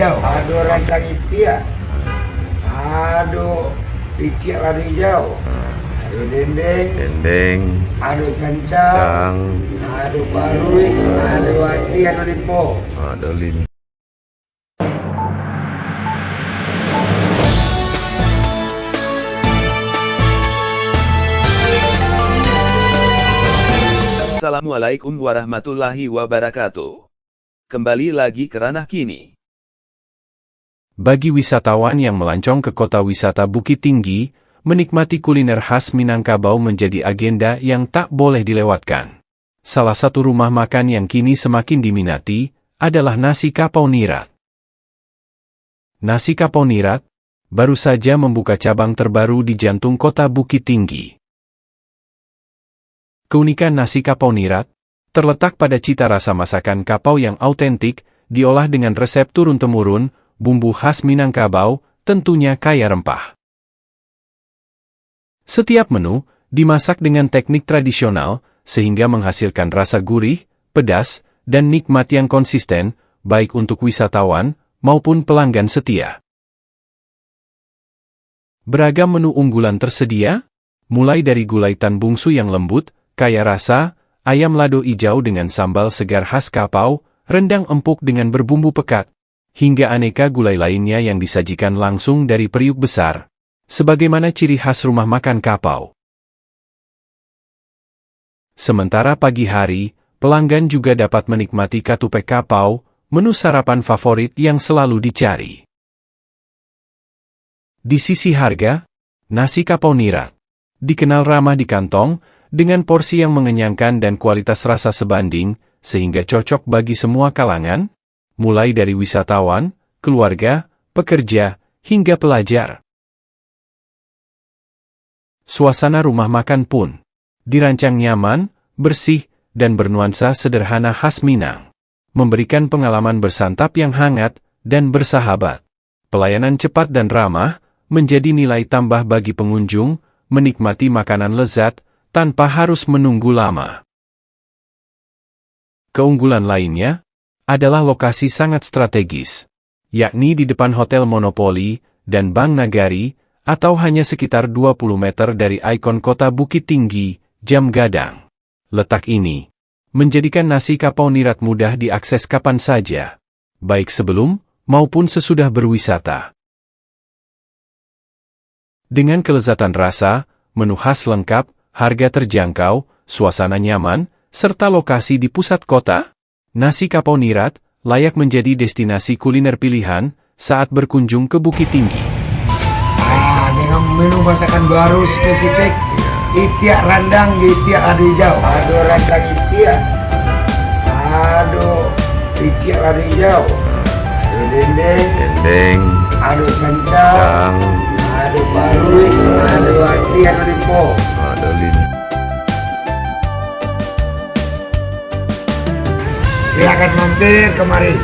Aduh rantang itia, aduh itia lari jauh, aduh dendeng, aduh cancang, aduh barui, aduh hati, aduh limpo, Assalamualaikum warahmatullahi wabarakatuh. Kembali lagi ke ranah kini. Bagi wisatawan yang melancong ke kota wisata Bukit Tinggi, menikmati kuliner khas Minangkabau menjadi agenda yang tak boleh dilewatkan. Salah satu rumah makan yang kini semakin diminati adalah Nasi Kapau Nirat. Nasi Kapau Nirat baru saja membuka cabang terbaru di jantung kota Bukit Tinggi. Keunikan Nasi Kapau Nirat terletak pada cita rasa masakan kapau yang autentik, diolah dengan resep turun-temurun, bumbu khas Minangkabau, tentunya kaya rempah. Setiap menu dimasak dengan teknik tradisional, sehingga menghasilkan rasa gurih, pedas, dan nikmat yang konsisten, baik untuk wisatawan maupun pelanggan setia. Beragam menu unggulan tersedia, mulai dari gulai tan bungsu yang lembut, kaya rasa, ayam lado hijau dengan sambal segar khas kapau, rendang empuk dengan berbumbu pekat, hingga aneka gulai lainnya yang disajikan langsung dari periuk besar, sebagaimana ciri khas rumah makan kapau. Sementara pagi hari, pelanggan juga dapat menikmati katupek kapau, menu sarapan favorit yang selalu dicari. Di sisi harga, Nasi Kapau Nirat dikenal ramah di kantong, dengan porsi yang mengenyangkan dan kualitas rasa sebanding, sehingga cocok bagi semua kalangan, mulai dari wisatawan, keluarga, pekerja, hingga pelajar. Suasana rumah makan pun dirancang nyaman, bersih, dan bernuansa sederhana khas Minang, memberikan pengalaman bersantap yang hangat dan bersahabat. Pelayanan cepat dan ramah menjadi nilai tambah bagi pengunjung, menikmati makanan lezat tanpa harus menunggu lama. Keunggulan lainnya adalah lokasi sangat strategis, yakni di depan Hotel Monopoli dan Bank Nagari, atau hanya sekitar 20 meter dari ikon kota Bukit Tinggi, Jam Gadang. Letak ini menjadikan Nasi Kapau Nirat mudah diakses kapan saja, baik sebelum maupun sesudah berwisata. Dengan kelezatan rasa, menu khas lengkap, harga terjangkau, suasana nyaman, serta lokasi di pusat kota, Nasi Kapau Nirat layak menjadi destinasi kuliner pilihan saat berkunjung ke Bukit Tinggi. Dengan menu masakan baru spesifik, itia randang di itia lado hijau, aduh randang itia, aduh itia lado hijau, aduh dendeng, aduh cancang, aduh barui, aduh hati, aduh limpo. Silakan mampir kemari.